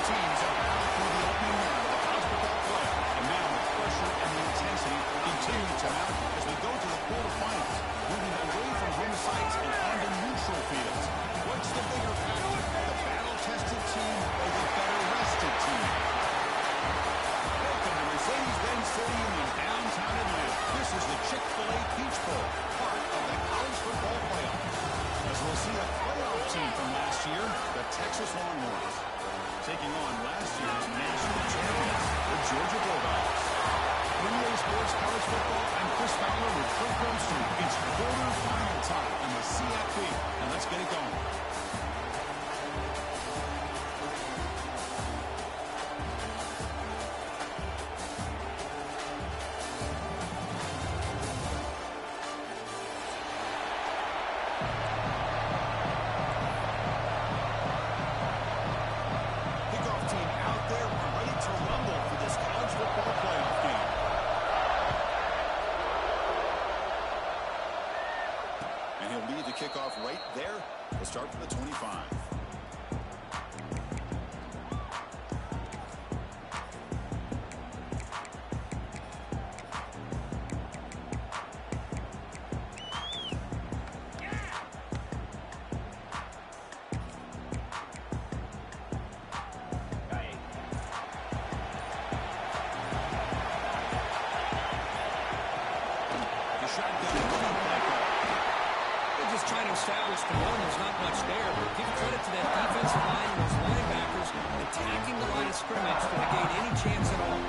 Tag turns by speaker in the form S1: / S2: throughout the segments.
S1: teams are back through the opening round of the college football playoff. And now the pressure and the intensity continue to mount as we go to the quarterfinals, moving away from home sites and onto neutral fields. What's the bigger factor, the battle-tested team or the better-rested team? Welcome to Mercedes-Benz Stadium in downtown Atlanta. This is the Chick-fil-A Peach Bowl, part of the college football playoff. As we'll see a playoff team from last year, the Texas Longhorns, taking on last year's national champions, the Georgia Bulldogs. NBA Sports College Football, I'm Chris Fowler with Kirk Brumstreet. It's quarterfinal time in the CFP, and let's get it going. Kickoff right there. We'll start from the 25. The shotgun. Just trying to establish the run. There's not much there, but give credit to that defensive line and those linebackers attacking the line of scrimmage to negate any chance at all.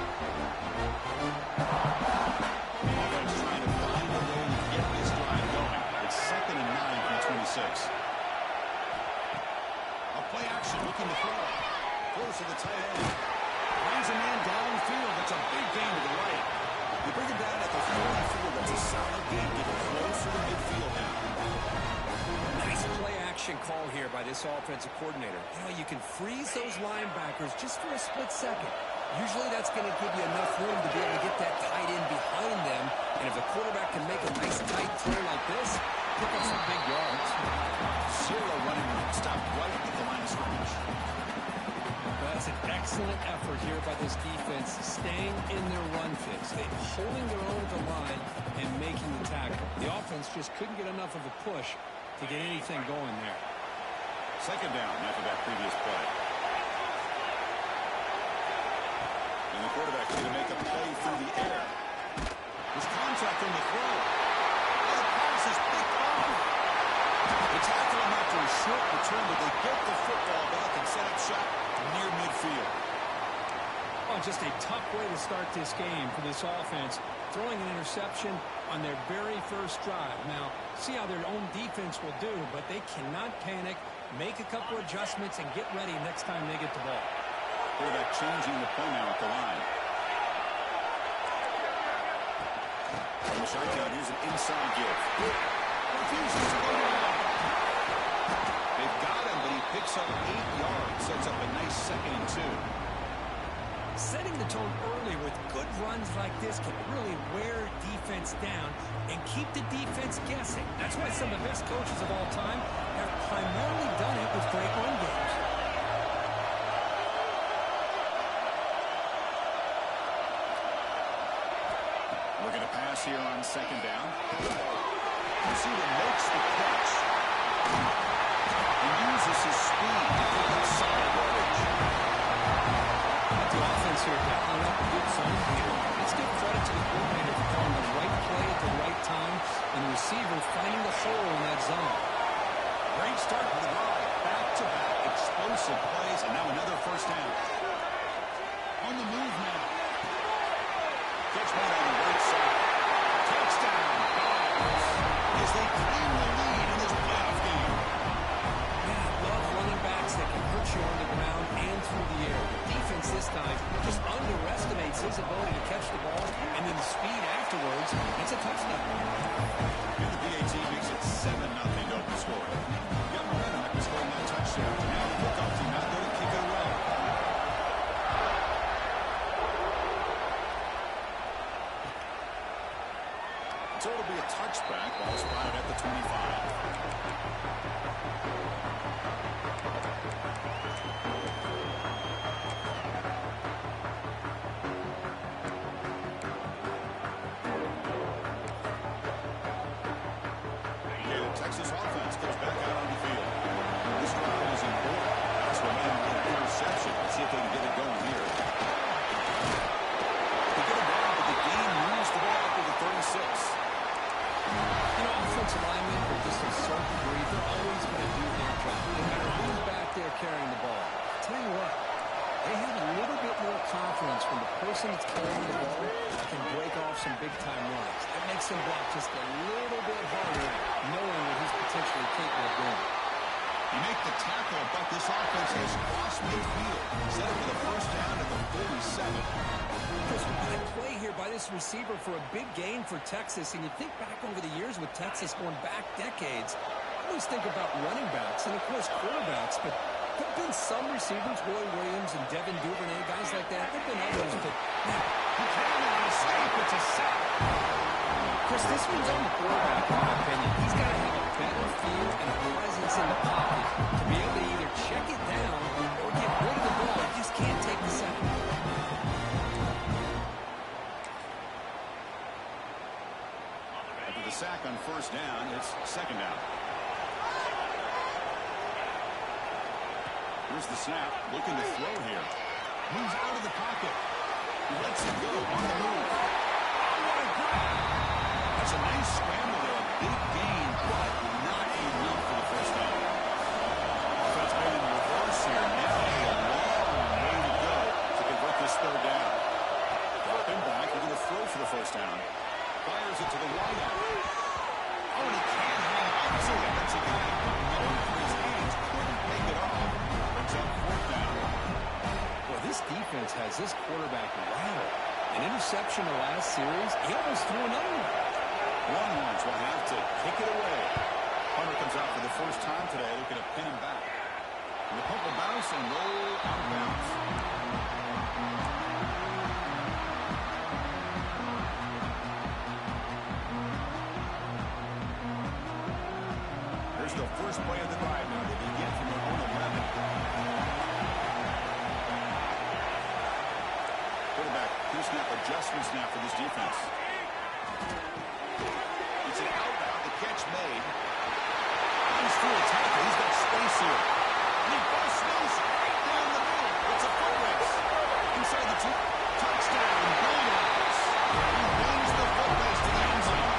S1: Offense trying to find a way to get this drive going. It's 2nd and 9 from the 26. A play action looking to throw. Close to the tight end. Finds a man downfield. That's a big gain to the right. You bring it down at the 44. That's a solid gain. Get it close to the midfield now. Nice play-action call here by this offensive coordinator. You know, you can freeze those linebackers just for a split second. Usually that's going to give you enough room to be able to get that tight end behind them. And if the quarterback can make a nice tight throw like this, pick up some big yards. Zero running room. Stopped right at the line of scrimmage. That's an excellent effort here by this defense, staying in their run fix. They're holding their own at the line and making the tackle. The offense just couldn't get enough of a push to get anything going there. 2nd down after that previous play. And the quarterback going to make a play through the air. There's contact on the throw. And the pass is picked off. They tackle him after a short return, but they get the football back and set up shop near midfield. Oh, just a tough way to start this game for this offense. Throwing an interception on their very first drive. Now, see how their own defense will do, but they cannot panic, make a couple adjustments, and get ready next time they get the ball. Quarterback changing the play now at the line. From the shotgun, here's an inside give. Refuses to go down. They've got him, but he picks up 8 yards. Sets up a nice 2nd and 2. Setting the tone early with good runs like this can really wear defense down and keep the defense guessing. That's why some of the best coaches of all time have primarily done it with great run games. Looking to pass here on 2nd down. Receiver makes the catch. He uses his speed to solid yardage. The offense here battling up a good zone here. Let's give credit to the coordinator for calling the right play at the right time and the receiver finding the hole in that zone. Great start for the drive. Back-to-back explosive plays, and now another 1st down. On the move now. Catch made on the right side. Touchdown. As they claim the lead in this playoff game. Yeah, I love running backs that can hurt you on the ground and through the air. The defense this time just underestimates his ability to catch the ball, and then the speed afterwards. It's a touchdown. And the BAT makes it 7-0 to open score. You got momentum after scoring that touchdown. Now the kickoff team out there to kick it away. So it'll be a touchback. Ball spotted at the 25.
S2: person that's carrying the ball can break off some big-time runs. That makes him block just a little bit harder, knowing what he's potentially capable of doing.
S1: You make the tackle, but this offense has crossed midfield. Set up for the first down at the 47.
S2: Chris, what play here by this receiver for a big gain for Texas, and you think back over the years with Texas going back decades, I always think about running backs and, of course, quarterbacks, but there have been some receivers, Roy Williams and Devin Duvernay, guys like that. There have been others, but
S1: he can't escape. It's a sack.
S2: Chris, this one's on the quarterback, in my opinion. He's got to have a better feel and a presence in the pocket to be able to either check it down or get rid of the ball. He just can't take the sack.
S1: After the sack on first down, it's second down. Here's the snap, looking to throw here. Moves out of the pocket. He lets it go on the move. Oh, what a grab! That's a nice scramble there, a big gain, but not enough for the first down. Offense made in reverse here. Now a long way to go to convert this third down. Drop him back. We're going to throw for the first down. Fires it to the wideout. Oh, and he can't hang on to it. That's a guy known for his hands. Couldn't make it off. Brings up fourth down.
S2: Well, this defense has this quarterback rattled. An interception the last series. He almost threw another one.
S1: Longhorns will have to kick it away. Hunter comes out for the first time today, looking to pin him back. And the pump will bounce and roll out of bounds. Here's the first play of the drive now. They begin from their own 11. Quarterback, two-snap adjustment snap for this defense. It's an out route, the catch made. He's through a tackle. He's got space here. And he busts loose right down the middle. It's a foot race. Inside the two. Touchdown. Bulldogs. He wins the foot race to the end zone.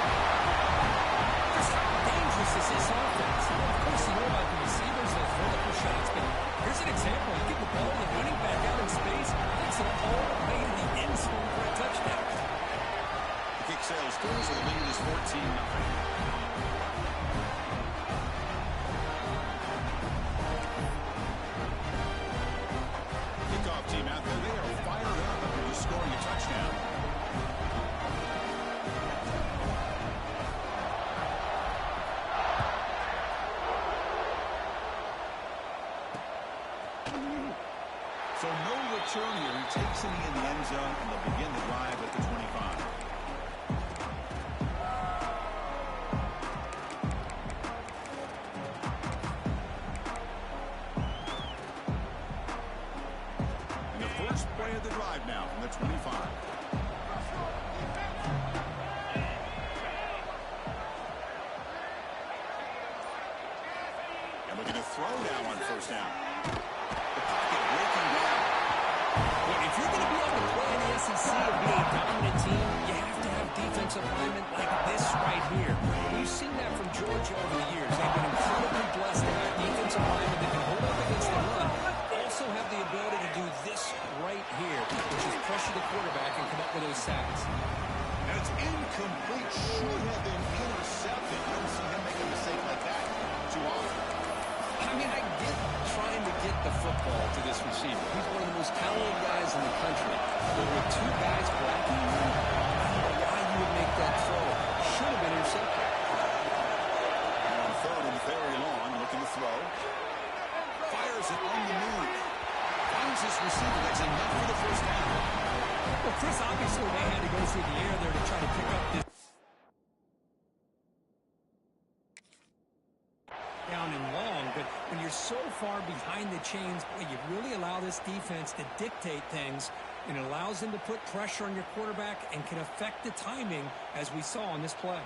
S2: Just how dangerous is this offense? Of course, you know about the receivers, those vertical shots, but here's an example. You get the ball, the running back out in space, takes it all the way to the end zone for a touchdown.
S1: The kick sails through, so the lead is 14-0. Team out there, they are fired up after just scoring a touchdown. So no return here. He takes it in the end zone, and they'll begin the drive at the 25. Play of the drive now from the 25. And looking to throw now on first down. The pocket breaking down.
S2: Well, if you're going to be able to play in the SEC and be a dominant team, you have to have defensive linemen like this right here. We've seen that from Georgia over the years. They've been incredibly blessed to have defensive linemen that can hold up against the run. Also have the ability to do this right here, which is pressure the quarterback and come up with those sacks.
S1: And it's incomplete. Should have been intercepted. You don't see him make a mistake like that too often.
S2: I mean, I get trying to get the football to this receiver. He's one of the most talented guys in the country. But with two guys blocking him, I don't know why you would make that throw. Should have been intercepted.
S1: And on third and very long, looking to throw. Fires it on the move. Finds his receiver. That's enough for the first down.
S2: Well, Chris, obviously they had to go through the air there to try to pick up this down and long, but when you're so far behind the chains, boy, you really allow this defense to dictate things, and it allows them to put pressure on your quarterback and can affect the timing, as we saw on this play.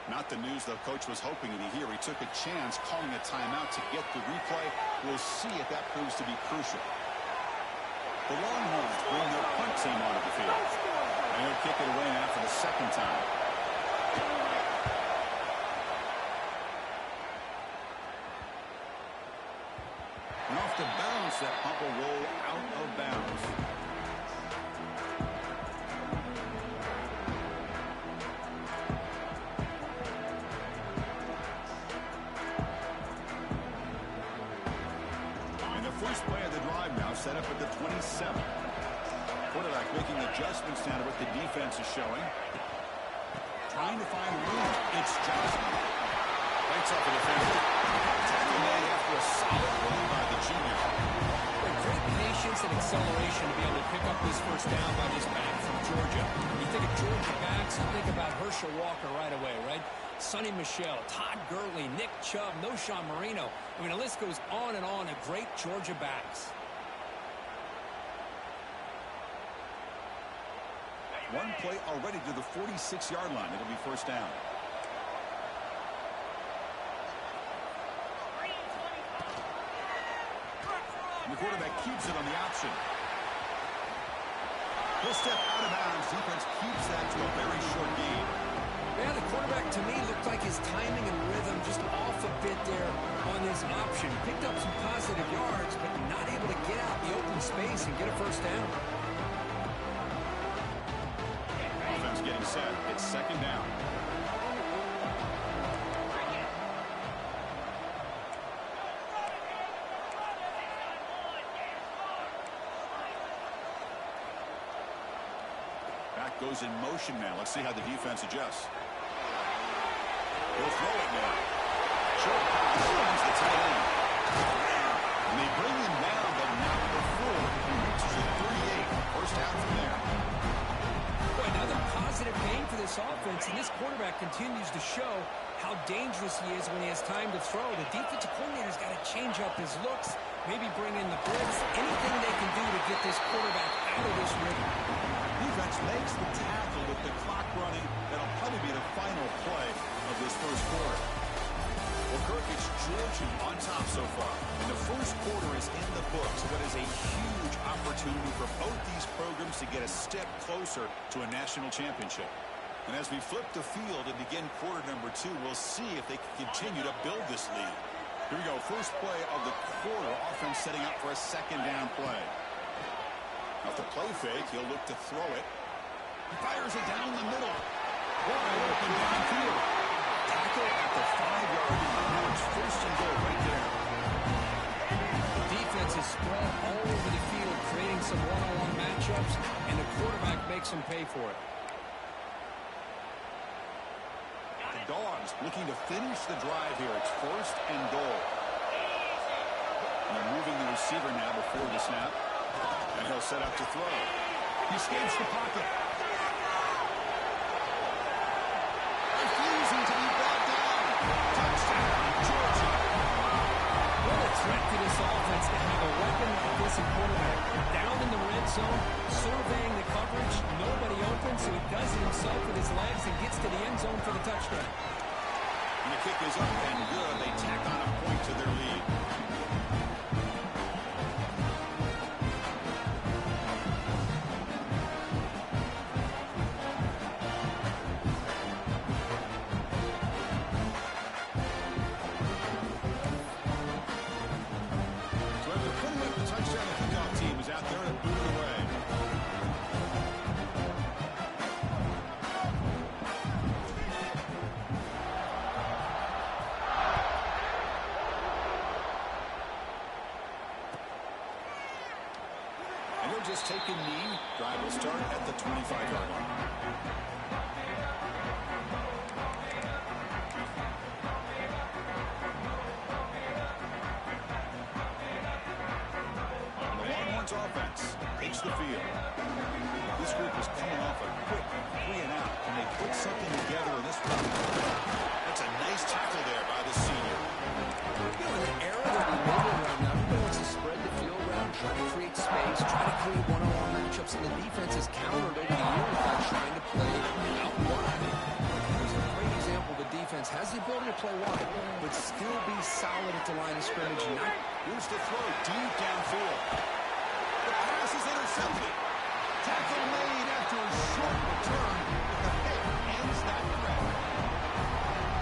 S1: Not the news the coach was hoping to hear. He took a chance calling a timeout to get the replay. We'll see if that proves to be crucial. The Longhorns bring their punt team onto the field. And he'll kick it away now for the second time. And off the bounce, that punt will roll out of bounds. first play of the drive now set up at the 27. Quarterback making adjustments now to what the defense is showing. Trying to find room. It's Johnson. Breaks up the defender. Tackle made after a solid run by the junior.
S2: Great patience and acceleration to be able to pick up this first down by this back from Georgia. You think of Georgia backs, you think about Herschel Walker right away, right? Sonny Michel, Todd Gurley, Nick Chubb, Noshawn Marino. I mean, the list goes on and on of great Georgia backs.
S1: One play already to the 46-yard line. It'll be first down. And the quarterback keeps it on the option. He'll step out of bounds. Defense keeps that to a very short gain.
S2: Yeah, the quarterback to me looked like his timing and rhythm just off a bit there on this option. Picked up some positive yards, but not able to get out the open space and get a first down.
S1: Offense getting set. It's second down. Back goes in motion now. Let's see how the defense adjusts. He'll throw it now. Short pass finds the tight end. And they bring him down, but not before he reaches the 38. First down from there.
S2: Boy, another positive gain for this offense, and this quarterback continues to show how dangerous he is when he has time to throw. The defensive coordinator's got to change up his looks, maybe bring in the blitz, anything they can do to get this quarterback out of this rhythm.
S1: Defense makes the tackle with the clock running. That'll probably be the final play of this first quarter. Well, Kirk, it's Georgia on top so far. And the first quarter is in the books. What is a huge opportunity for both these programs to get a step closer to a national championship. And as we flip the field and begin quarter number 2, we'll see if they can continue to build this lead. Here we go. First play of the quarter. Offense setting up for a second down play. Off the play fake, he'll look to throw it. He fires it down the middle. Wide open downfield. Tackle at the 5-yard line. Now it's first and goal right there.
S2: The defense is spread all over the field, creating some one-on-one matchups, and the quarterback makes them pay for it.
S1: The Dogs looking to finish the drive here. It's first and goal. And they're moving the receiver now before the snap. And he'll set up to throw. He escapes the pocket. Refusing to be brought down. Touchdown, Georgia.
S2: What a threat to this offense to have a weapon like this in quarterback. Down in the red zone, surveying the coverage. Nobody open, so he does it himself with his legs and gets to the end zone for the touchdown.
S1: And the kick is up and good. They tack on a point to their lead. Just take a knee. Drive will start at the 25-yard line. And the Longhorns offense takes the field. This group is coming off a quick 3-and-out, and they put something together in this one. That's a nice tackle there by the senior.
S2: You know, in an era that we live in right now, everybody wants to spread the field around, try to create space, try to create one-on-one matchups, and the defense has countered over the years by trying to play out wide. Here's a great example. The defense has the ability to play wide, but still be solid at the line of scrimmage.
S1: Here's the throw deep downfield. The pass is intercepted. Tackle made after a short return. The hit ends that threat.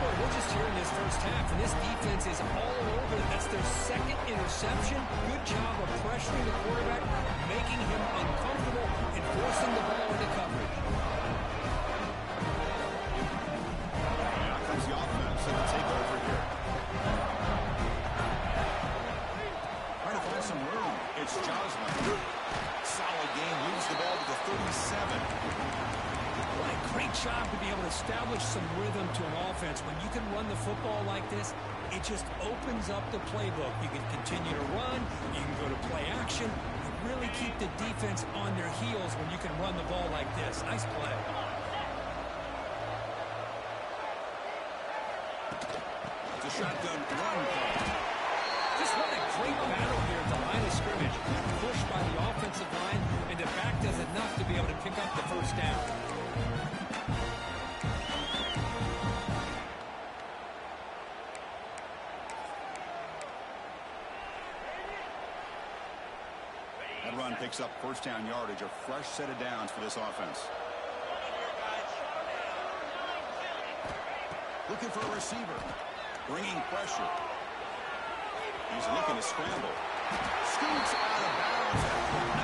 S2: Boy, we're just here in this first half, and this defense is all over it. That's their second interception. Good job of pressuring the quarterback, making him uncomfortable, and forcing the ball into coverage.
S1: Now comes the offense to take over here. Trying to find some
S2: job to be able to establish some rhythm to an offense. When you can run the football like this, it just opens up the playbook. You can continue to run. You can go to play action. You really keep the defense on their heels when you can run the ball like this. Nice play.
S1: It's a shotgun run play.
S2: Just what a great battle here at the line of scrimmage. Pushed by the offensive line, and the back does enough to be able to pick up the first down.
S1: That run picks up first down yardage, a fresh set of downs for this offense. Looking for a receiver. Bringing pressure. He's looking to scramble. Scoots out of bounds.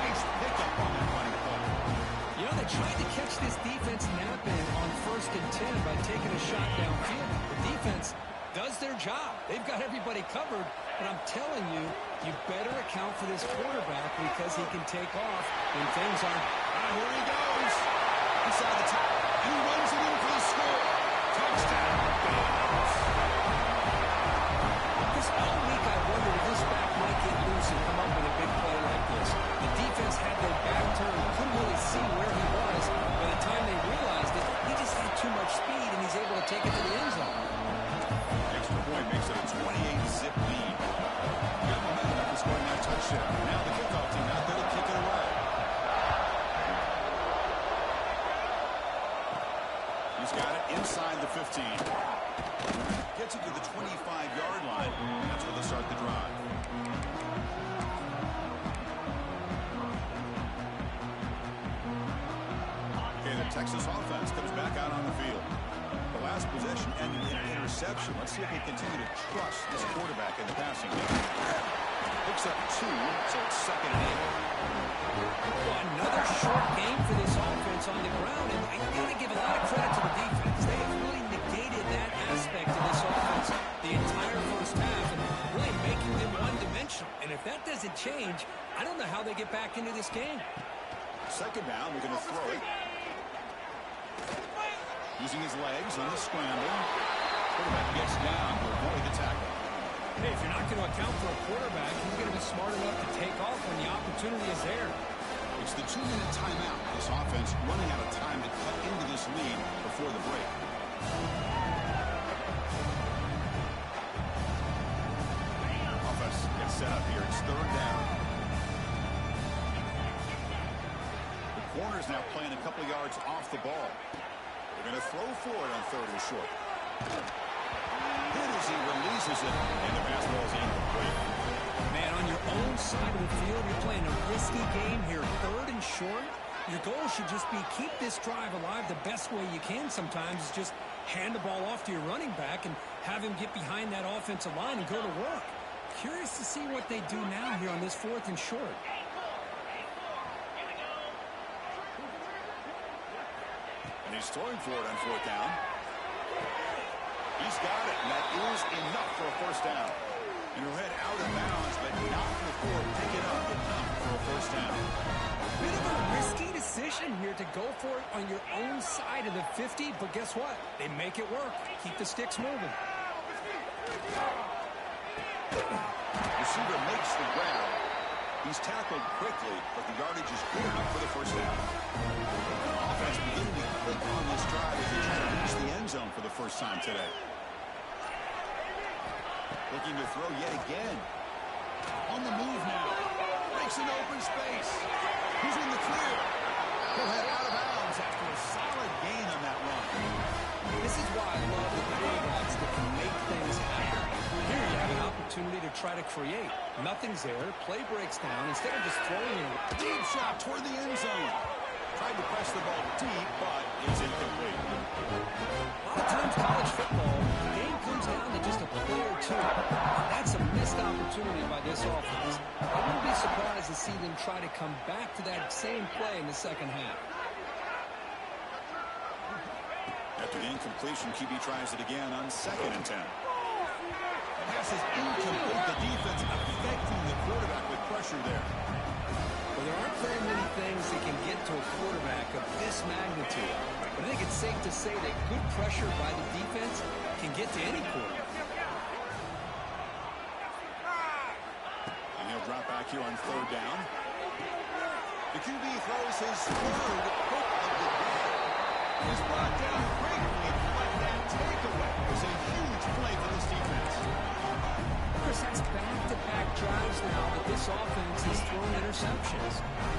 S1: Nice pickup on that running play.
S2: You know, they tried to catch this defense napping on 1st and 10 by taking a shot downfield. The defense does their job. They've got everybody covered, but I'm telling you, you better account for this quarterback because he can take off when things aren't.
S1: Here he goes. Inside the top. And he runs it in for the score. Touchdown.
S2: This all week I wondered if this back might get loose and come up with a big play like this. The defense had their back turned, couldn't really see where he was. By the time they realized it, he just had too much speed, and he's able to take it to the end zone.
S1: Extra point makes it a 28-zip lead. Got momentum after scoring that touchdown. Now the kickoff team out there to kick it away. He's got it inside the 15. Gets it to the 25-yard line. That's where they start the drive. Okay, the Texas offense comes back out on the field. The last possession ended in an interception. Let's see if they continue to trust this quarterback in the passing game. Picks up 2, so it's 2nd and 8.
S2: Another short game for this offense on the ground, and I got to give a lot of credit to the defense. They have really negated that aspect of this offense the entire first half and really making them one-dimensional. And if that doesn't change, I don't know how they get back into this game.
S1: 2nd down, we're going to throw it. Using his legs on the scramble. Quarterback gets down to avoid the tackle.
S2: Hey, if you're not going to account for a quarterback, he's going to be smart enough to take off when the opportunity is there.
S1: It's the 2-minute timeout. This offense running out of time to cut into this lead before the break. Offense gets set up here. It's 3rd down. The corner's now playing a couple yards off the ball. They're going to throw for it on 3rd and short. Hit as he releases it, and the basketball is incomplete.
S2: Man, on your own side of the field, you're playing a risky game here. 3rd and short. Your goal should just be keep this drive alive the best way you can sometimes is just hand the ball off to your running back and have him get behind that offensive line and go to work. Curious to see what they do now here on this 4th and short.
S1: And he's throwing for it on 4th down. He's got it, and that is enough for a first down. And he'll head out of bounds, but not before picking up enough for a first down.
S2: Bit of a risky decision here to go for it on your own side of the 50, but guess what? They make it work. Keep the sticks moving.
S1: Receiver makes the grab. He's tackled quickly, but the yardage is good enough for the first down. Offense beginning to click on this drive as they try to reach the end zone for the first time today. Looking to throw yet again. On the move now. Breaks an open space. He's in the clear. He'll head out of bounds after a solid gain on that run.
S2: This is why I love the quarterbacks that can make things happen. Here you have an opportunity to try to create. Nothing's there. Play breaks down. Instead of just throwing it.
S1: Deep shot toward the end zone. Tried to press the ball deep, but it's incomplete.
S2: A lot of times college football, the game comes down to just a play or two. That's a missed opportunity by this offense. I wouldn't be surprised to see them try to come back to that same play in the second half.
S1: After the incompletion, QB tries it again on 2nd and 10. The pass is incomplete. The defense affecting the quarterback with pressure there.
S2: Well, there aren't very many things that can get to a quarterback of this magnitude. But I think it's safe to to say that good pressure by the defense can get to any quarterback.
S1: And he'll drop back here on third down. The QB throws his third hook of the day. He's brought down quickly, but that takeaway is a huge play for this defense.
S2: Chris, that's back-to-back drives now that this offense has thrown interceptions.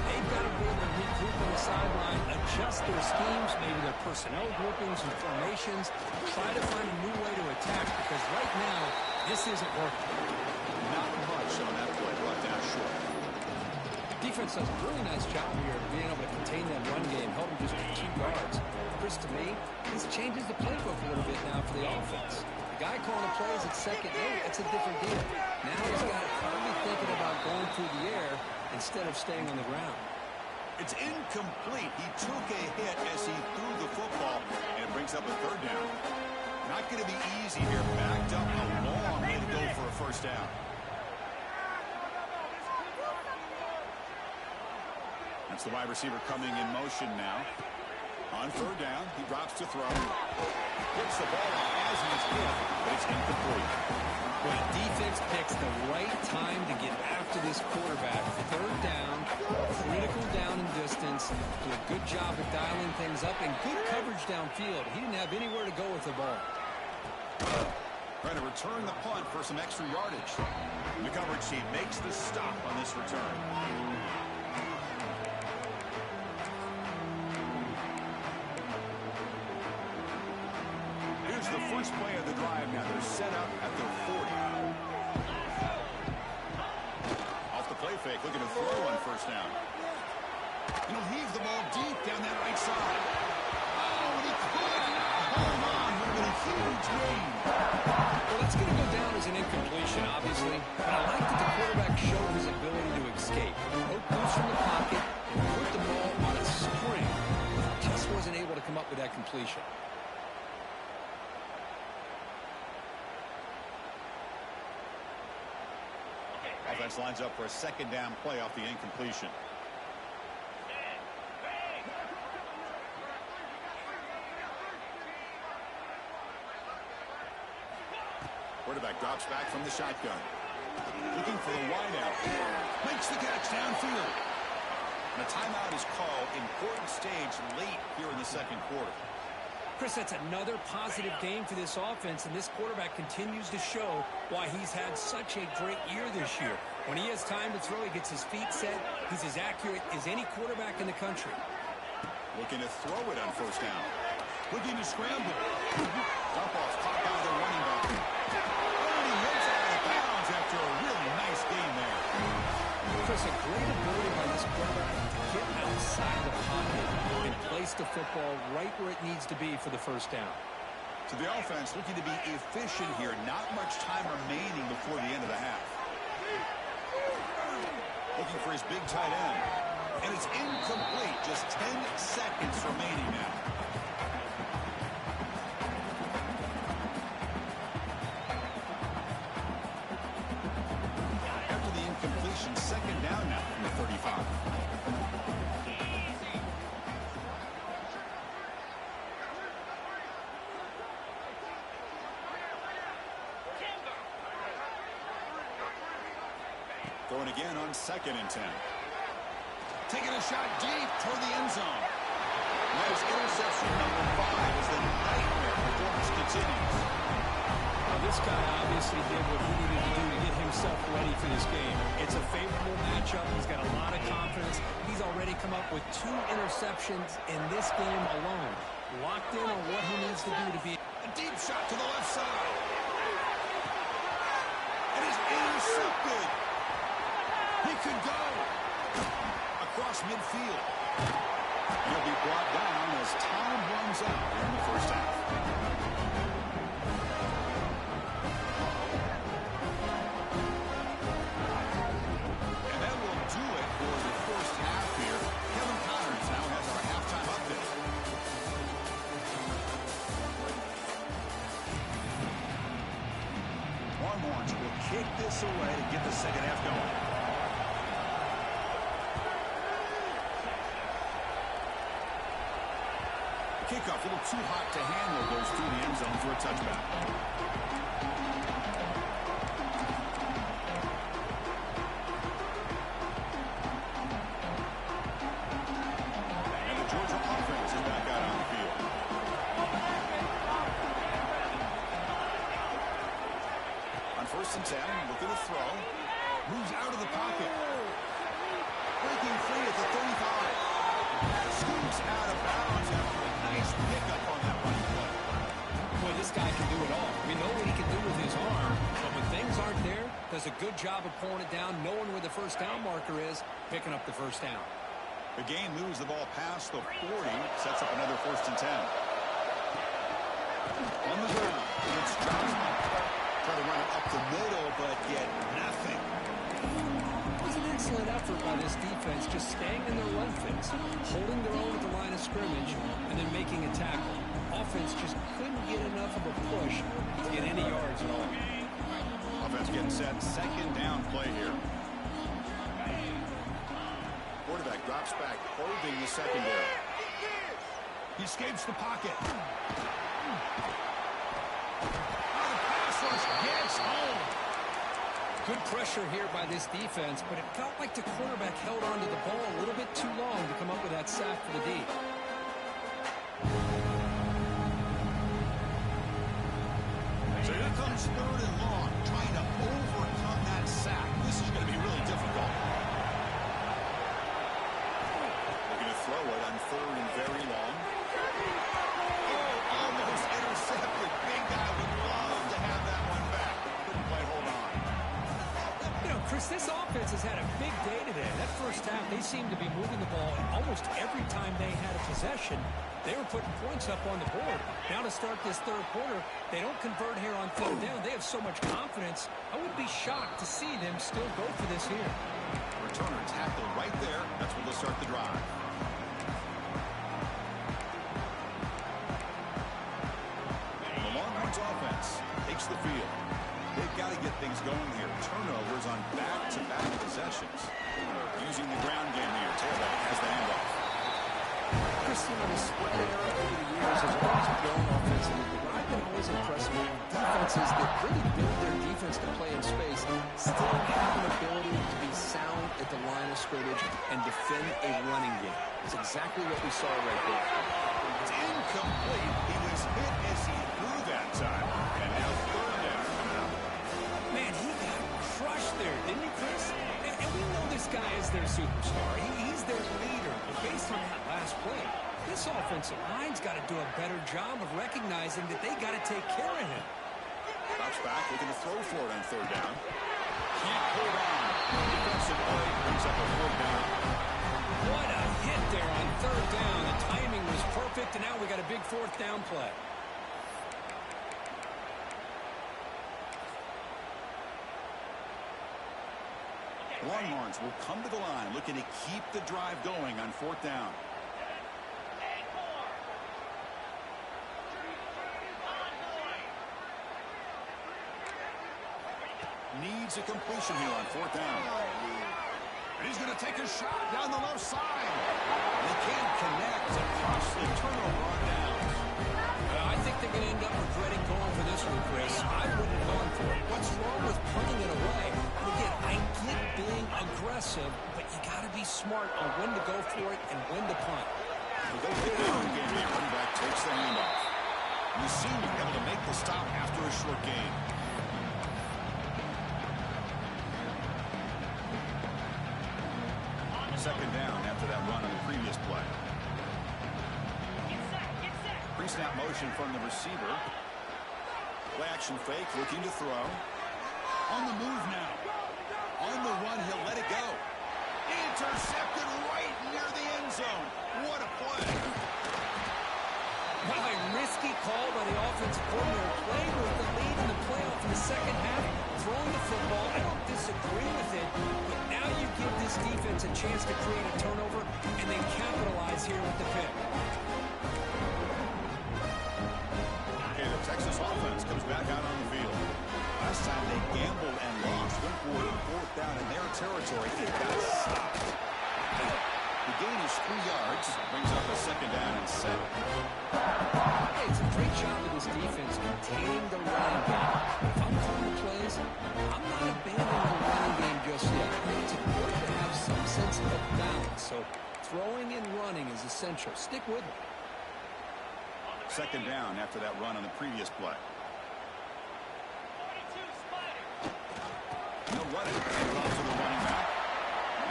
S2: They've got to be able to regroup on the sideline, adjust their schemes, maybe their personnel groupings and formations, try to find a new way to attack, because right now, this isn't working.
S1: Not much on that play, brought down short.
S2: Defense does a really nice job here of being able to contain that run game, held them just 2 yards. Chris, to me, this changes the playbook a little bit now for the offense. The guy calling the plays at second and 8, that's a different deal. Now he's got to probably thinking about going through the air instead of staying on the ground.
S1: It's incomplete. He took a hit as he threw the football, and it brings up a third down. Not going to be easy here. Backed up a long way to go for a first down. That's the wide receiver coming in motion now. On third down, he drops to throw. Gets the ball as he's hit, but it's incomplete.
S2: Well, defense picks the right time to get after this quarterback. Third down, critical down and distance. Do a good job of dialing things up and good coverage downfield. He didn't have anywhere to go with the ball.
S1: Trying to return the punt for some extra yardage. The coverage team makes the stop on this return. Here's the first play of the drive now. They're set up at their 40. Off the play fake, looking to throw on first down. And he'll heave the ball deep down that right side. Oh, and he could hold on. Would have been a huge gain.
S2: Well, that's going to go down as an incompletion, obviously. But I like that the quarterback showed his ability to escape. Broke loose from the pocket and put the ball on a string. Just wasn't able to come up with that completion.
S1: Offense lines up for a second down play off the incompletion. Quarterback drops back from the shotgun. Looking for the wideout. Makes the catch downfield. And a timeout is called. Important stage late here in the second quarter.
S2: Chris, that's another positive game for this offense, and this quarterback continues to show why he's had such a great year this year. When he has time to throw, he gets his feet set. He's as accurate as any quarterback in the country.
S1: Looking to throw it on first down. Looking to scramble. Dump off caught by the running back. And he hits out of bounds after a really nice game there.
S2: Chris, a great ability by this quarterback to get outside the pocket and place the football right where it needs to be for the first down.
S1: So the offense looking to be efficient here. Not much time remaining before the end of the half. Looking for his big tight end. And it's incomplete. Just 10 seconds remaining now. After the incompletion, second down now from the 35. Throwing again on 2nd and 10. Taking a shot deep toward the end zone. That is interception number 5 as the nightmare performance continues.
S2: Well, this guy obviously did what he needed to do to get himself ready for this game. It's a favorable matchup. He's got a lot of confidence. He's already come up with 2 interceptions in this game alone. Locked in on what he needs to do to be.
S1: A deep shot to the left side. It is intercepted. He could go across midfield. He'll be brought down as time runs out in the first half. And that will do it for the first half here. Kevin Connors now has our halftime update. Longhorns will kick this away to get the second half going. Kickoff a little too hot to handle, goes through the end zone for a touchback. And the Georgia offense is back out on the field. On 1st and 10, looking to throw. Moves out of the pocket. Breaking free at the 35. Scoops out of bounds. Nice pickup on that running play.
S2: Boy, this guy can do it all. We know what he can do with his arm, but when things aren't there, does a good job of pulling it down, knowing where the first down marker is, picking up the first down.
S1: The game moves the ball past the 40, sets up another 1st and 10. On the ground, it's Johnson. Try to run it up the middle, but get nothing.
S2: It was an excellent effort by this defense, just staying in their run fits, holding their own at the line of scrimmage, and then making a tackle. Offense just couldn't get enough of a push to get any yards at all.
S1: Offense getting set. 2nd down play here. Quarterback drops back, holding the secondary. He escapes the pocket. The pass rush gets home.
S2: Good pressure here by this defense, but it felt like the quarterback held onto the ball a little bit too long to come up with that sack for the D.
S1: So here comes 3rd and long, trying to overcome that sack. This is going to be really difficult. Looking to throw it on 3rd and very long. Oh, almost intercepted. Big guy would love to have that one back. Couldn't quite hold on.
S2: You know, Chris, this offense has had a big day today. That first half, they seemed to be moving the ball, and almost every time they had a possession, they were putting points up on the board. Now to start this 3rd quarter, they don't convert here on 3rd down. They have so much confidence. I would be shocked to see them still go for this here.
S1: Returner tackled right there. That's where they'll start the drive. The Longhorns offense takes the field. They've got to get things going here. Turnovers on back-to-back possessions. Using the ground game here. Taylor has the handoff.
S2: Christian, the spread era over the years has always grown offensively, but I've been always impressed with defenses that really build their defense to play in space, still have an ability to be sound at the line of scrimmage and defend a running game. It's exactly what we saw right there.
S1: It's incomplete. He was hit as he threw that time. And now 3rd down coming up.
S2: Man, he got crushed there, didn't he, Chris? And we know this guy is their superstar. He's their leader. But based on that last play, this offensive line's got to do a better job of recognizing that they got to take care of him.
S1: Drops back, looking to throw for it on 3rd down. Can't hold on. Defensive play brings up a 4th down.
S2: What a hit there on 3rd down. The timing was perfect, and now we got a big 4th down play.
S1: Longhorns will come to the line, looking to keep the drive going on 4th down. Needs a completion here on 4th down. And he's going to take a shot down the left side. They can't connect and costly turnover on downs.
S2: I think they're going to end up regretting going for this one, Chris. I wouldn't have gone for it. What's wrong with punting it away? Again, I get being aggressive, but you got to be smart on when to go for it and when to punt.
S1: They get the game here. Running back takes the handoff. You seem to be able to make the stop after a short gain. Second down after that run on the previous play. Pre-snap motion from the receiver. Play action fake, looking to throw. On the move now. On the run, he'll let it go. Intercepted right near the end zone. What a play.
S2: Well, a risky call by the offensive coordinator, playing with the lead in the playoff in the second half, throwing the football. I don't disagree with it, but now you give this defense a chance to create a turnover and then capitalize here with the pick.
S1: Okay, the Texas offense comes back out on the field. Last time they gambled and lost, went for it 4th down in their territory. It got stopped. The The gain is 3 yards. Brings up a second down and 7.
S2: Hey, it's a great job of this defense containing the running game. If I'm calling the plays, I'm not abandoning the running game just yet. It's important to have some sense of balance. So throwing and running is essential. Stick with it.
S1: Second down after that run on the previous play. No running. And off to the running back.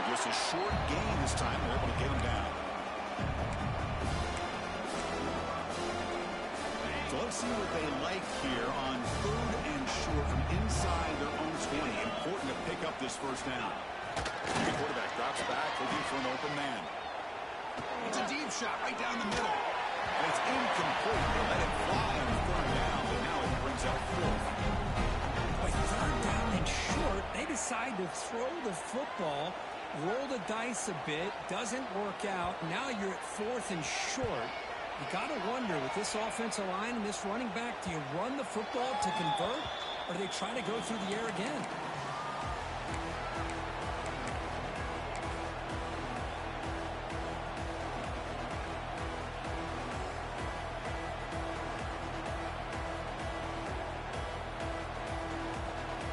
S1: And just a short gain this time. They're able to get him down. So let's see what they like here on 3rd and short from inside their own 20. Important to pick up this first down. The quarterback drops back, looking for an open man. It's a deep shot right down the middle. And it's incomplete. They let it fly on 3rd down, but now it brings out 4th.
S2: With 3rd down and short, they decide to throw the football, roll the dice a bit, doesn't work out. Now you're at 4th and short. You got to wonder, with this offensive line and this running back, do you run the football to convert, or do they try to go through the air again?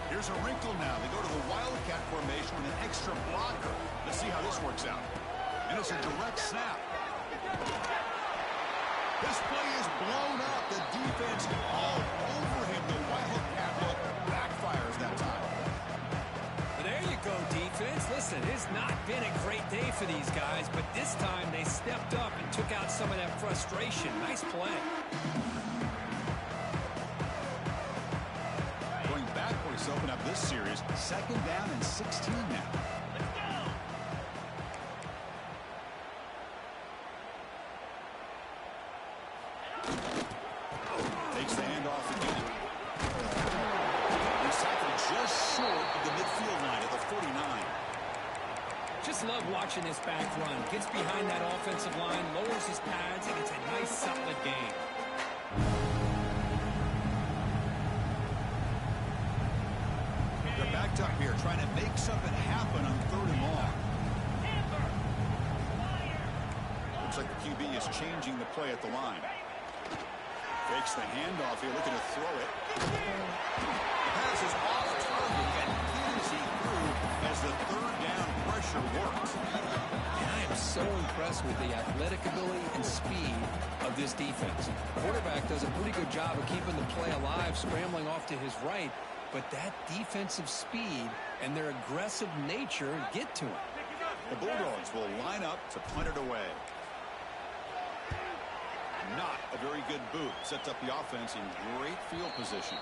S1: Here's a wrinkle now. They go to the Wildcat formation with an extra blocker. Let's see how this works out. And it's a direct snap. This play is blown up. The defense all over him. The Wildcat look backfires that time.
S2: Well, there you go, defense. Listen, it's not been a great day for these guys, but this time they stepped up and took out some of that frustration. Nice play.
S1: Going backwards to open up this series. 2nd down and 16 now. Takes the handoff again. He's tackled just short of the midfield line at the 49.
S2: Just love watching this back run. Gets behind that offensive line, lowers his pads, and it's a nice, solid game.
S1: They're backed up here, trying to make something happen on 3rd and long. Looks like the QB is changing the play at the line. Fakes the handoff here, looking to throw it. The pass is off target, and here's he through as the 3rd down pressure works.
S2: And I am so impressed with the athletic ability and speed of this defense. The quarterback does a pretty good job of keeping the play alive, scrambling off to his right, but that defensive speed and their aggressive nature get to him.
S1: The Bulldogs will line up to punt it away. Not a very good boot. Sets up the offense in great field position.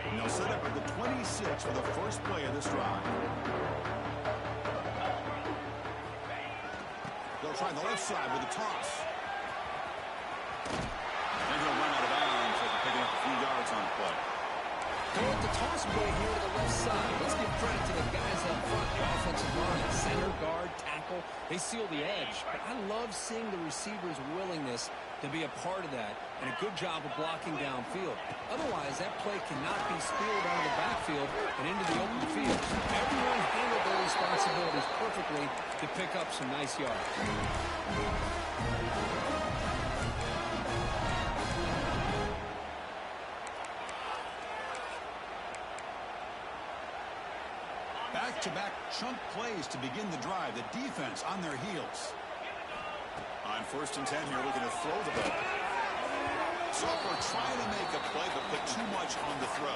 S1: And they'll set up at the 26 for the first play of this drive. They'll try the left side with a toss. And he'll run out of bounds after picking up a few yards on the play.
S2: Go with the toss play here to the left side. Let's give credit to the guys up front, the offensive line, center, guard, tackle. They seal the edge. But I love seeing the receiver's willingness to be a part of that and a good job of blocking downfield. Otherwise, that play cannot be spilled out of the backfield and into the open field. Everyone handled their responsibilities perfectly to pick up some nice yards.
S1: Back-to-back chunk plays to begin the drive. The defense on their heels. On 1st and 10 here, looking to throw the ball. Soper trying to make a play, but put too much on the throw.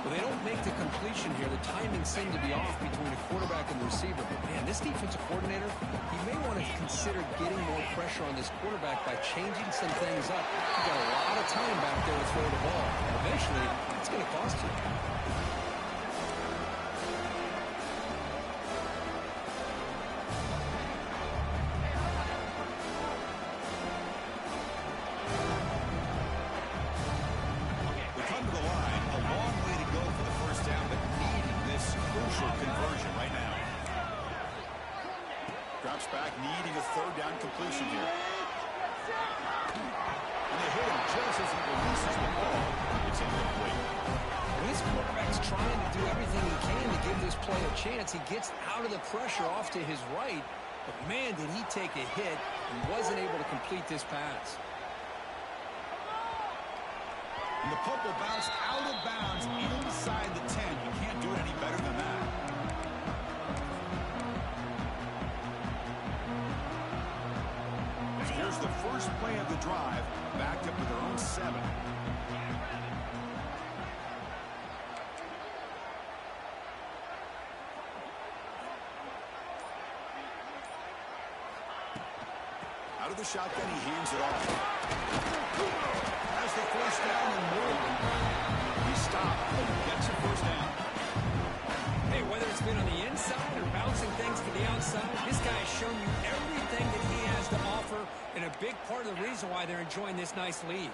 S2: Well, they don't make the completion here. The timing seemed to be off between the quarterback and the receiver. But, man, this defensive coordinator, he may want to consider getting more pressure on this quarterback by changing some things up. You got a lot of time back there to throw the ball. And eventually, it's going to cost you.
S1: drops back, needing a third down completion here. And they hit him just as he releases the ball. It's incomplete.
S2: This quarterback's trying to do everything he can to give this play a chance. He gets out of the pressure off to his right, but man, did he take a hit and wasn't able to complete this pass.
S1: And the puck will bounce out of bounds inside the 10. You can't do it any better than that. Here's the first play of the drive, backed up to their own 7. Out of the shotgun, he hands it off. Has the first down and more. He stopped, but he gets a first down.
S2: Hey, whether it's been on the inside or bouncing things to the outside, this guy has shown you everything that he has to offer, and a big part of the reason why they're enjoying this nice lead.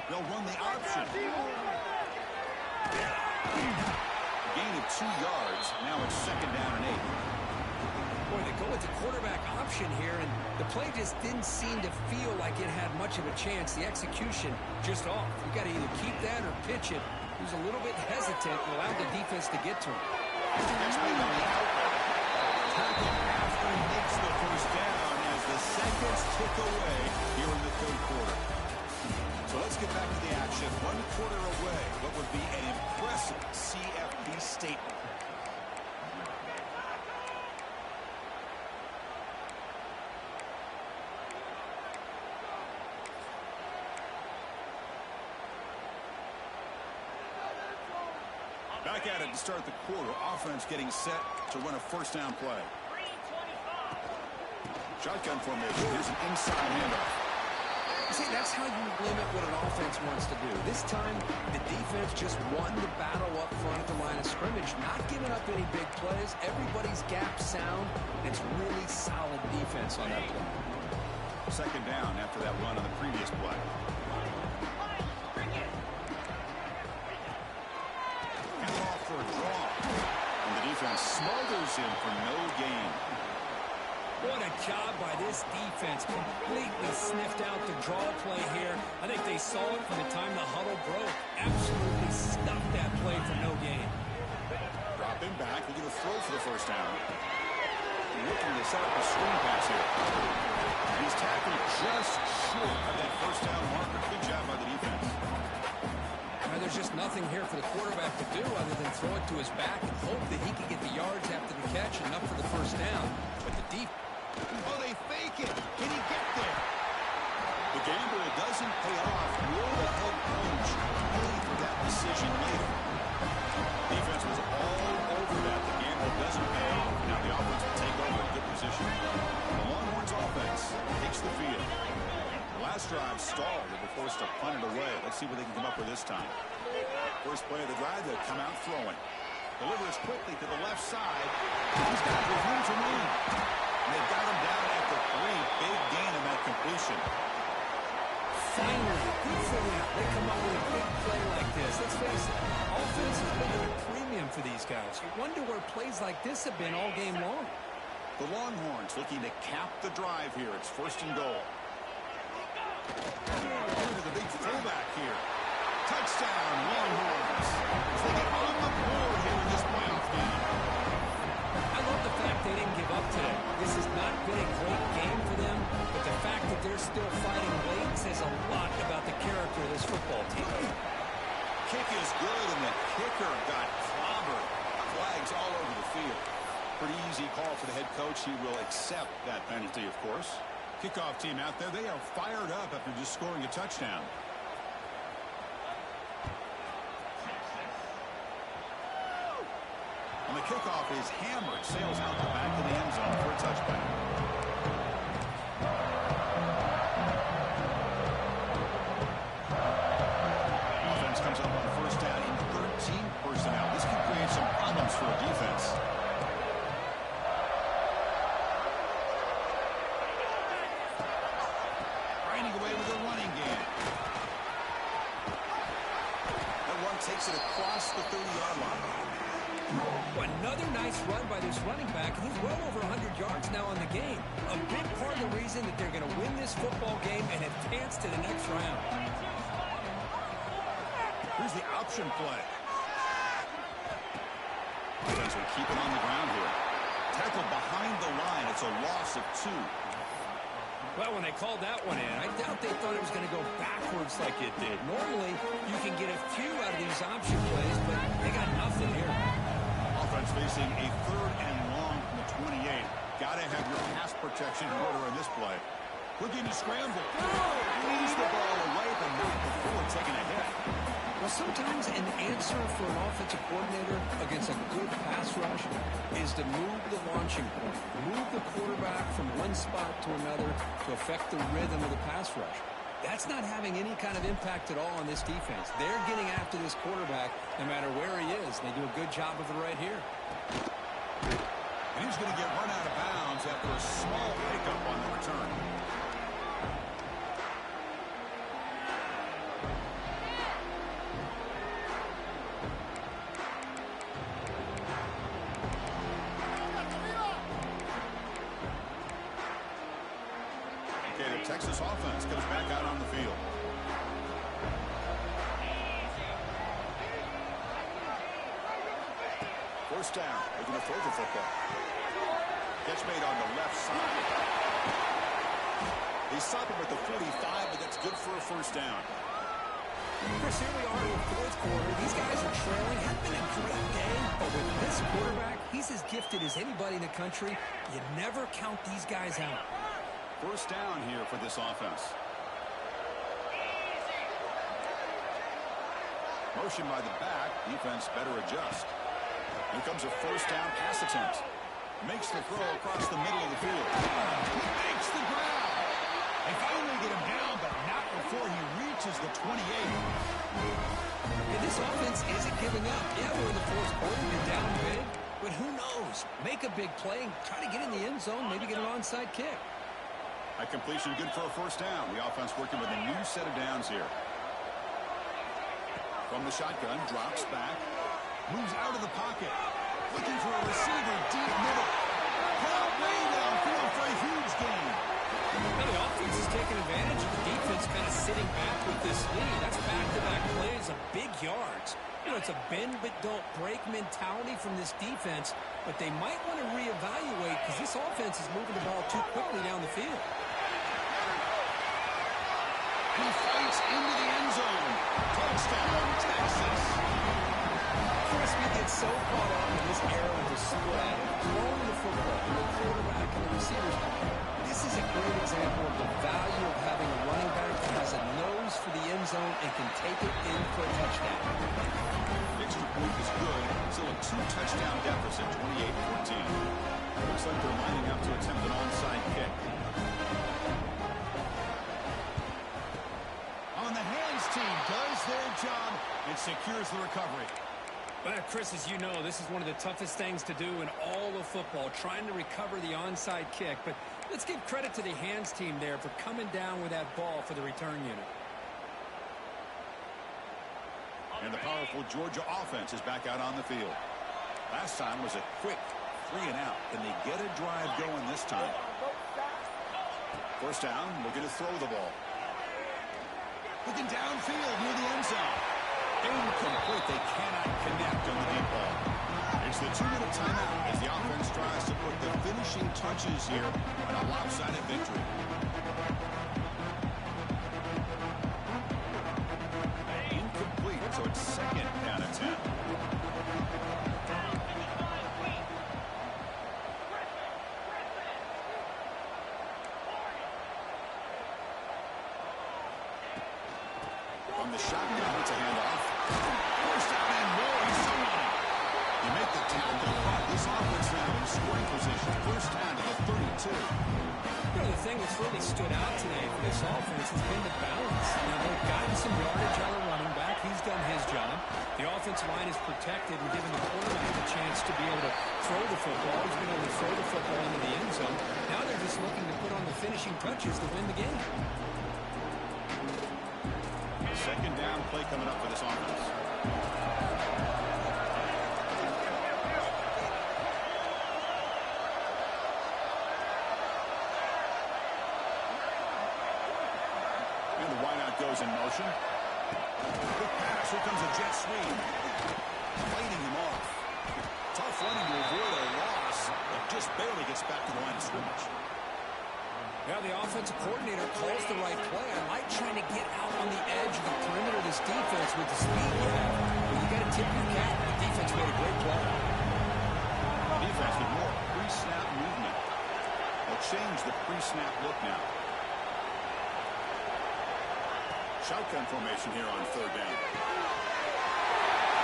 S1: They'll run the option. Gain of 2 yards. Now it's 2nd down and 8.
S2: Boy, they go with the quarterback option here, and the play just didn't seem to feel like it had much of a chance. The execution just off. You got to either keep that or pitch it. He was a little bit hesitant and allowed the defense to get to him.
S1: That's made on the outlet. Tackle after he makes the first down as the seconds tick away here in the 3rd quarter. So let's get back to the action. 1 quarter away. What would be an impressive CFP statement. Back at it to start the quarter. Offense getting set to run a first down play. Shotgun formation. Here's an inside handoff.
S2: See, that's how you limit what an offense wants to do. This time, the defense just won the battle up front at the line of scrimmage, not giving up any big plays. Everybody's gap sound. It's really solid defense on that play.
S1: 2nd down after that run on the previous play. And off for a draw. And the defense smothers him for no gain.
S2: What a job by this defense. Completely sniffed out the draw play here. I think they saw it from the time the huddle broke. Absolutely stuffed that play for no gain.
S1: Drop him back. Looking to throw for the first down. Looking to set up a screen pass here. He's tackled just short of that first down marker. Good job by the defense.
S2: Now, there's just nothing here for the quarterback to do other than throw it to his back and hope that he can get the yards after the catch enough for the first down. But the defense...
S1: Oh, they fake it. Can he get there? The gamble doesn't pay off. Will the head coach pay for that decision later? Defense was all over that. The gamble doesn't pay. Now the offense will take over in good position. The Longhorns offense takes the field. The last drive stalled. They were forced to punt it away. Let's see what they can come up with this time. First play of the drive, they'll come out throwing. Delivers quickly to the left side. He's got his room to move. They've got him down at the 3. Big gain on that completion.
S2: Finally, good for them. They come up with a big play like this. Let's face it, offense has been at a premium for these guys. You wonder where plays like this have been all game long.
S1: The Longhorns looking to cap the drive here. It's 1st and goal. Into the big fullback here. Touchdown, Longhorns. As they get on the board here in this playoff game.
S2: I love the fact they didn't give up today. This has not been a great game for them, but the fact that they're still fighting late says a lot about the character of this football team.
S1: Kick is good, and the kicker got clobbered. Flags all over the field. Pretty easy call for the head coach. He will accept that penalty, of course. Kickoff team out there, they are fired up after just scoring a touchdown. And the kickoff is hammered. Sails out the back of the end zone for a touchback. Offense comes up on first down in 13 personnel. This can create some problems for a defense. Grinding away with a running game. That one takes it across the 30-yard line.
S2: Another nice run by this running back, and he's well over 100 yards now on the game. A big part of the reason that they're going to win this football game and advance to the next round.
S1: Here's the option play. Defense will keep it on the ground here. Tackle behind the line. It's a loss of 2.
S2: Well, when they called that one in, I doubt they thought it was going to go backwards like it did. Normally, you can get a few out of these option plays, but they got nothing here.
S1: Offense facing a 3rd and long from the 28. Got to have your pass protection in order in this play. Looking to scramble. Leaves the ball away, but not before taking a hit.
S2: Well, sometimes an answer for an offensive coordinator against a good pass rush is to move the launching point, move the quarterback from one spot to another to affect the rhythm of the pass rush. That's not having any kind of impact at all on this defense. They're getting after this quarterback no matter where he is. They do a good job of it right here.
S1: And he's going to get run out of bounds after a small pickup on the return. Texas offense comes back out on the field. First down. They're going to throw the football. Catch made on the left side. They stop him at the 45, but that's good for a first down.
S2: Chris, here we are in the 4th quarter. These guys are trailing. Hasn't been a great day, but with this quarterback, he's as gifted as anybody in the country. You never count these guys out.
S1: First down here for this offense. Motion by the back. Defense better adjust. Here comes a first down pass attempt. Makes the throw across the middle of the field. He makes the grab. They finally get him down, but not before he reaches the 28.
S2: And this offense isn't giving up. Yeah, we're in the 4th quarter. You're down big. But who knows? Make a big play and try to get in the end zone. Maybe get an onside kick.
S1: A completion good for a first down. The offense working with a new set of downs here. From the shotgun, drops back. Moves out of the pocket. Looking for a receiver deep middle. Caught way downfield for a huge gain.
S2: Now the offense is taking advantage of the defense kind of sitting back with this lead. That's back-to-back plays of big yards. You know, it's a bend but don't break mentality from this defense, but they might want to reevaluate because this offense is moving the ball too quickly down the field.
S1: He fights into the end zone. Touchdown, Texas.
S2: Chris, we get so caught up in this era of the spread, throwing the football to the quarterback and the receivers. This is a great example of the value of having a running back that has a nose for the end zone and can take it in for a touchdown.
S1: Extra point is good. Still a 2-touchdown deficit, 28-14. Looks like they're lining up to attempt an onside kick. On the hands team does their job and secures the recovery.
S2: Well, Chris, as you know, this is one of the toughest things to do in all of football, trying to recover the onside kick. But let's give credit to the hands team there for coming down with that ball for the return unit.
S1: And the powerful Georgia offense is back out on the field. Last time was a quick 3-and-out. Can they get a drive going this time? First down, looking to throw the ball. Looking downfield near the end zone. Incomplete. They cannot connect on the deep ball. It's the 2-minute timeout as the offense tries to put the finishing touches here on a lopsided victory. Incomplete, so it's second down and 10. From the shotgun, it's a handoff. First down and more. He's still on it. You make the tackle, but this offense now in scoring position. First down to the 32.
S2: You know, the thing that's really stood out today for this offense has been the balance. You know, they've gotten some yardage on the running back. He's done his job. The offensive line is protected and giving the quarterback a chance to be able to throw the football. He's been able to throw the football into the end zone. Now they're just looking to put on the finishing touches to win the game.
S1: Second down play coming up for this offense. motion. Quick pass. Here comes a jet sweep. Fighting him off. Tough running to avoid a loss, but just barely gets back to the line of scrimmage.
S2: Yeah, the offensive coordinator calls the right play. I like trying to get out on the edge of the perimeter of this defense with the speed you have. But you got to tip your cap. The defense made a great play.
S1: Defense with more pre-snap movement. They'll change the pre-snap look now. Shotgun formation here on third down.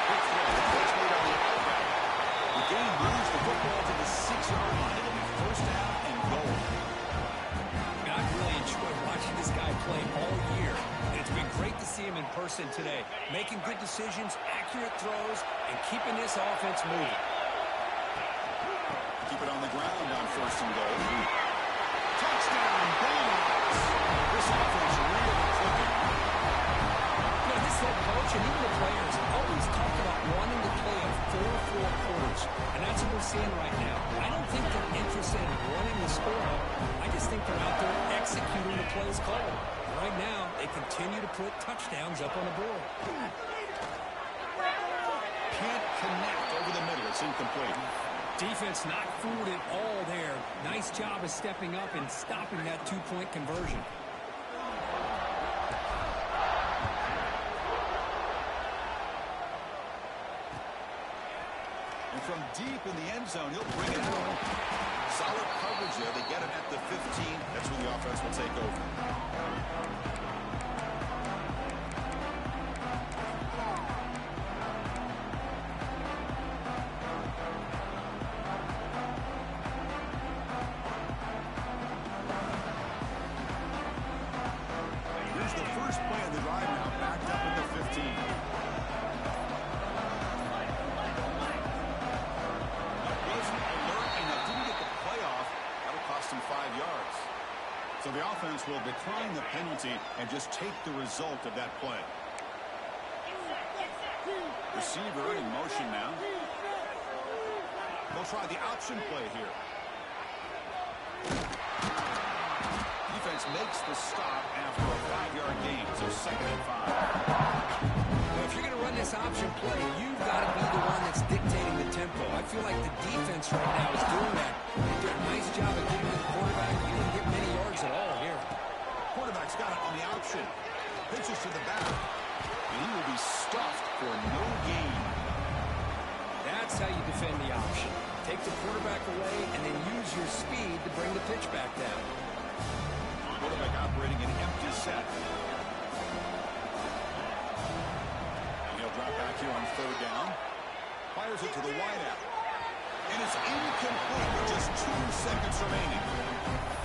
S1: Quick throw. That's made on the outback. The game moves the football to the 6-yard line. It'll be first down and goal.
S2: I've really enjoyed watching this guy play all year. And it's been great to see him in person today. Making good decisions, accurate throws, and keeping this offense moving.
S1: Keep it on the ground on first and goal. Touchdown, Bulldogs. This offense really clicking.
S2: This head coach and even the players always talk about wanting to play a 4-4 quarters. And that's what we're seeing right now. I don't think they're interested in running the score up. I just think they're out there executing the plays called. Right now, they continue to put touchdowns up on the board.
S1: Can't connect over the middle. It's incomplete.
S2: Defense not fooled at all there. Nice job of stepping up and stopping that two-point conversion.
S1: And from deep in the end zone, he'll bring it out. Solid coverage there. They get it at the 15. That's where the offense will take over. Here's the first play of the drive now, backed up at the 15. Him 5 yards. So the offense will decline the penalty and just take the result of that play. Receiver in motion now. They'll try the option play here. Defense makes the stop after a 5-yard gain, so 2nd and 5.
S2: Well, if you're going to run this option play, you've got to be the one that's dictating the tempo. I feel like the defense right now is doing that. They did a nice job of getting to the quarterback. He didn't get many yards at all here.
S1: Quarterback's got it on the option. Pitches to the back. And he will be stuffed for no gain.
S2: That's how you defend the option. Take the quarterback away and then use your speed to bring the pitch back down.
S1: Quarterback operating an empty set. And he'll drop back here on third down. Fires it to the wideout. And it's incomplete with just 2 seconds remaining.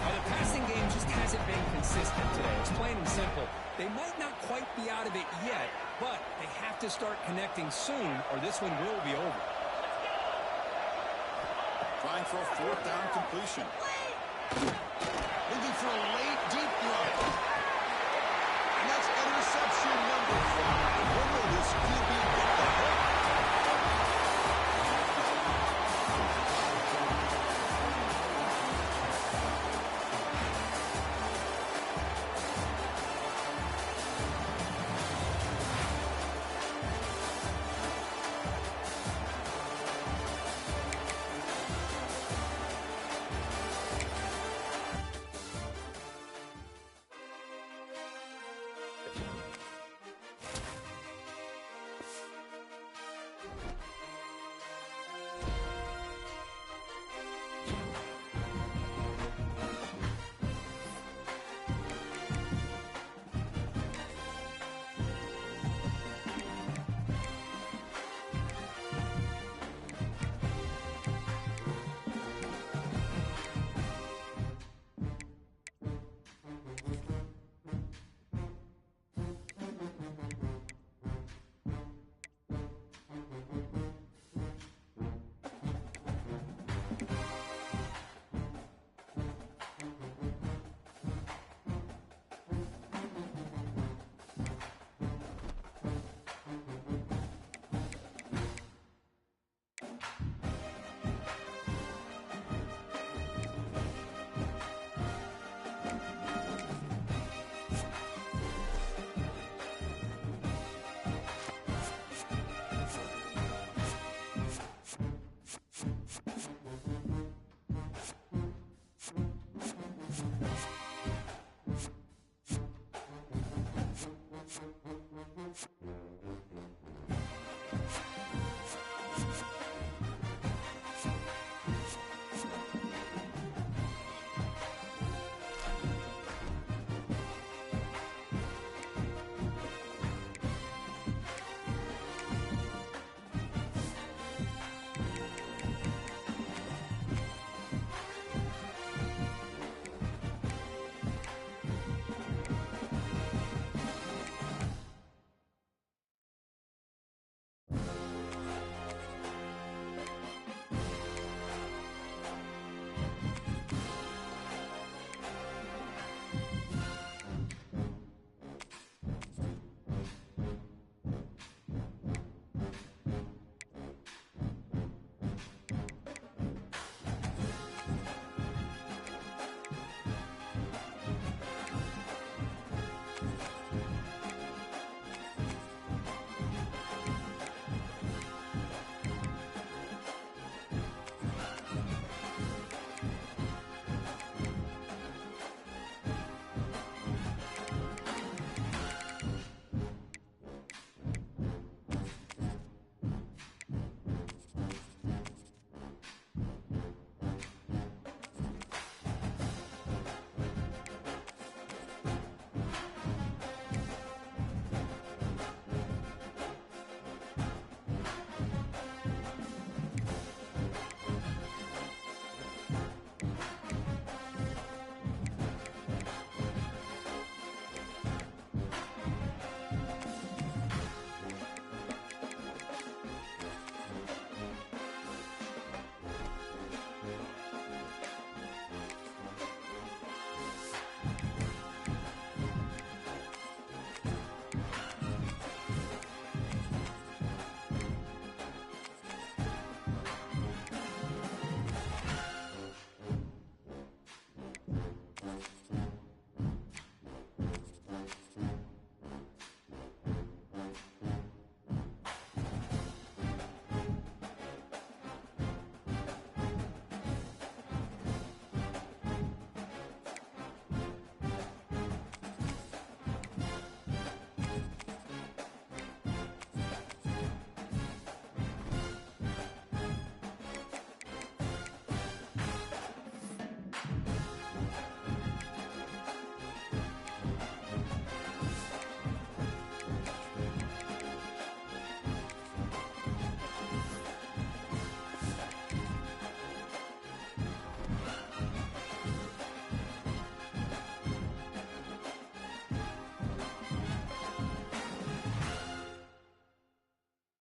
S2: Well, the passing game just hasn't been consistent today. It's plain and simple. They might not quite be out of it yet, but they have to start connecting soon or this one will be over.
S1: Trying for a 4th down completion. Looking for a